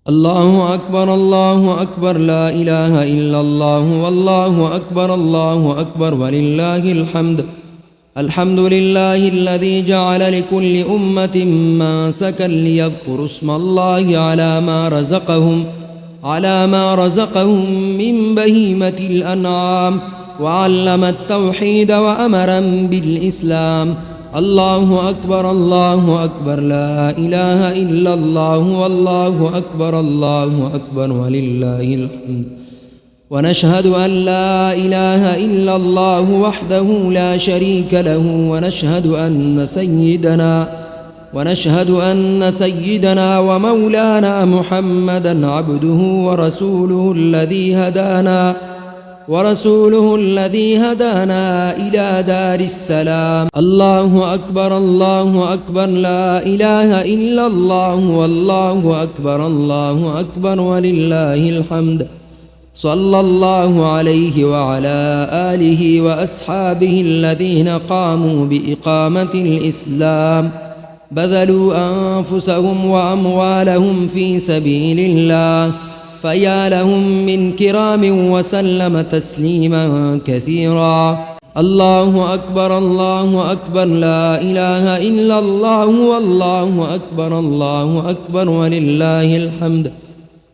الله أكبر الله أكبر، لا إله إلا الله والله أكبر الله أكبر ولله الحمد. الحمد لله الذي جعل لكل أمة منسكا ليذكروا اسم الله على ما رزقهم من بهيمة الأنعام، وعلم التوحيد وأمر بالإسلام. الله أكبر الله أكبر، لا إله إلا الله والله أكبر الله أكبر ولله الحمد. ونشهد أن لا إله إلا الله وحده لا شريك له، ونشهد أن سيدنا ومولانا محمدا عبده ورسوله الذي هدانا إلى دار السلام. الله أكبر الله أكبر، لا إله إلا الله والله أكبر الله أكبر ولله الحمد. صلى الله عليه وعلى آله وأصحابه الذين قاموا بإقامة الإسلام، بذلوا أنفسهم وأموالهم في سبيل الله، فيا لهم من كرام وسلم تسليما كثيرا. الله أكبر الله أكبر، لا إله إلا الله والله أكبر الله أكبر ولله الحمد.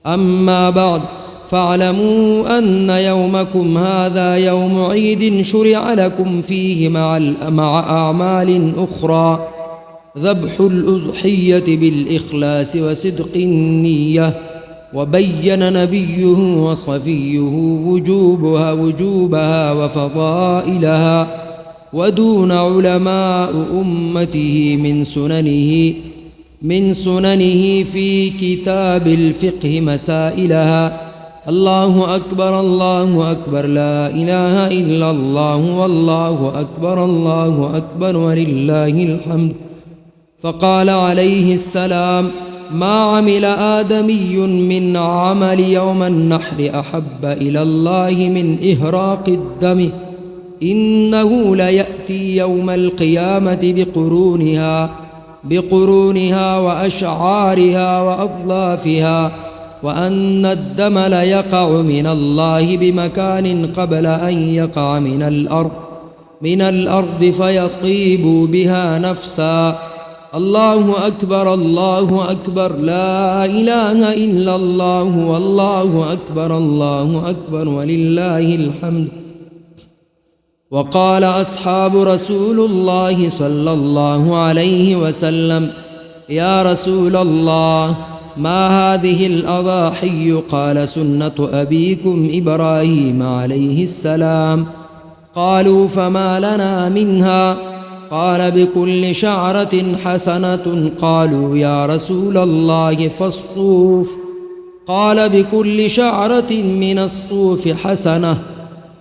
أما بعد، فاعلموا أن يومكم هذا يوم عيد شرع لكم فيه مع أعمال أخرى ذبح الأضحية بالإخلاص وصدق النية، وبين نبيه وصفيه وجوبها وفضائلها، ودون علماء أمته من سننه في كتاب الفقه مسائلها. الله أكبر الله أكبر، لا إله إلا الله والله أكبر الله أكبر ولله الحمد. فقال عليه السلام: ما عمل آدمي من عمل يوم النحر أحب إلى الله من إهراق الدم، إنه ليأتي يوم القيامة بقرونها وأشعارها وأظلافها، وأن الدم ليقع من الله بمكان قبل أن يقع من الأرض فيطيب بها نفسا. الله أكبر الله أكبر، لا إله إلا الله والله أكبر الله أكبر ولله الحمد. وقال أصحاب رسول الله صلى الله عليه وسلم: يا رسول الله، ما هذه الأضاحي؟ قال: سنة أبيكم إبراهيم عليه السلام. قالوا: فما لنا منها؟ قال: بكل شعرة حسنة. قالوا: يا رسول الله فالصوف؟ قال: بكل شعرة من الصوف حسنة.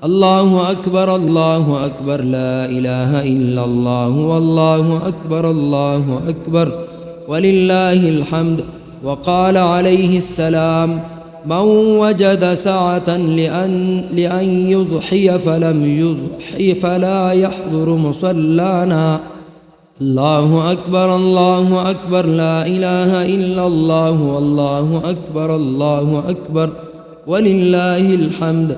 الله أكبر الله أكبر، لا إله إلا الله والله أكبر الله أكبر ولله الحمد. وقال عليه السلام: من وجد سعة لأن يضحي فلم يضحي فلا يحضر مصلانا. الله أكبر الله أكبر، لا إله إلا الله والله أكبر الله أكبر ولله الحمد.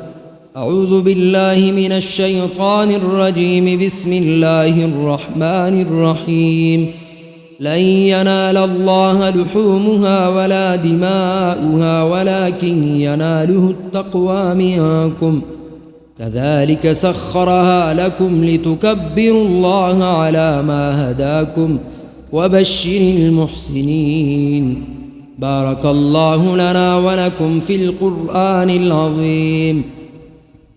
أعوذ بالله من الشيطان الرجيم. بسم الله الرحمن الرحيم. لن ينال الله لحومها ولا دماؤها ولكن يناله التقوى منكم، كذلك سخرها لكم لتكبروا الله على ما هداكم وبشر المحسنين. بارك الله لنا ولكم في القرآن العظيم،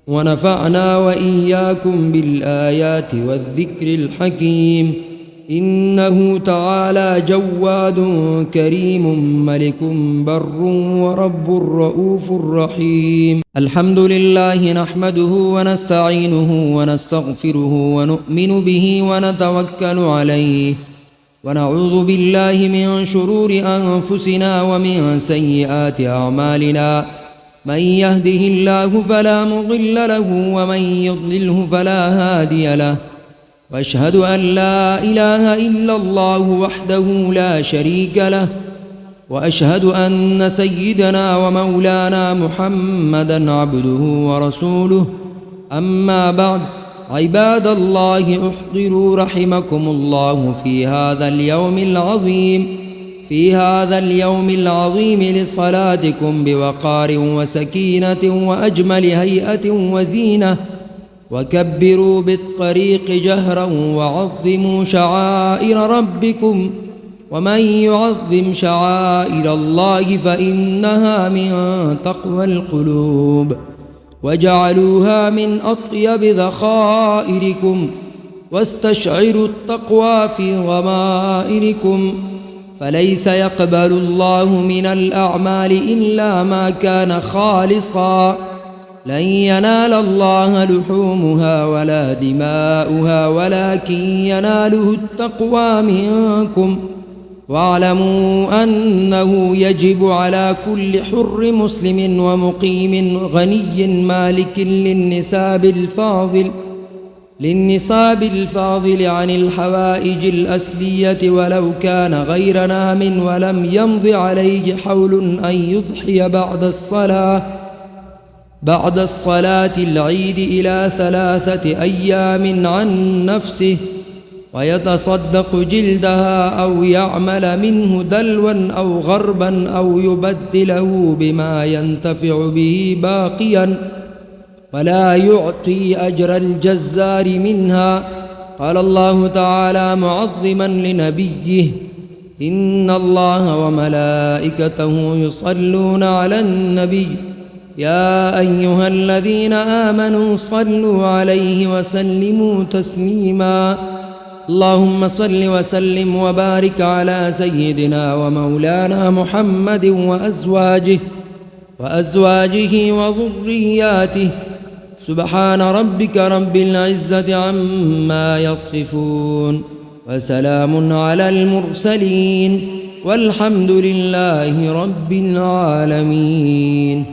ونفعنا وإياكم بالآيات والذكر الحكيم. إنه تعالى جواد كريم ملك بر ورب رؤوف رحيم. الحمد لله نحمده ونستعينه ونستغفره ونؤمن به ونتوكل عليه، ونعوذ بالله من شرور أنفسنا ومن سيئات أعمالنا. من يهده الله فلا مضل له ومن يضلله فلا هادي له، واشهد أن لا إله إلا الله وحده لا شريك له، وأشهد أن سيدنا ومولانا محمدًا عبده ورسوله. أما بعد، عباد الله، احضروا رحمكم الله في هذا اليوم العظيم لصلاتكم بوقار وسكينة وأجمل هيئة وزينة، وكبروا بالطريق جهرا وعظموا شعائر ربكم، ومن يعظم شعائر الله فإنها من تقوى القلوب، وجعلوها من أطيب ذخائركم، واستشعروا التقوى في ضمائركم، فليس يقبل الله من الأعمال إلا ما كان خالصا. لن ينال الله لحومها ولا دماؤها ولكن يناله التقوى منكم. واعلموا أنه يجب على كل حر مسلم ومقيم غني مالك للنصاب الفاضل عن الحوائج الأسلية ولو كان غير نام ولم يمض عليه حول أن يضحي بعد الصلاة العيد إلى 3 أيام عن نفسه، ويتصدق جلدها أو يعمل منه دلوا أو غربا أو يبدله بما ينتفع به باقيا، ولا يعطي أجر الجزار منها. قال الله تعالى معظما لنبيه: إن الله وملائكته يصلون على النبي يا أيها الذين آمنوا صلوا عليه وسلموا تسليما. اللهم صل وسلم وبارك على سيدنا ومولانا محمد وأزواجه وذرياته. سبحان ربك رب العزة عما يصفون، وسلام على المرسلين، والحمد لله رب العالمين.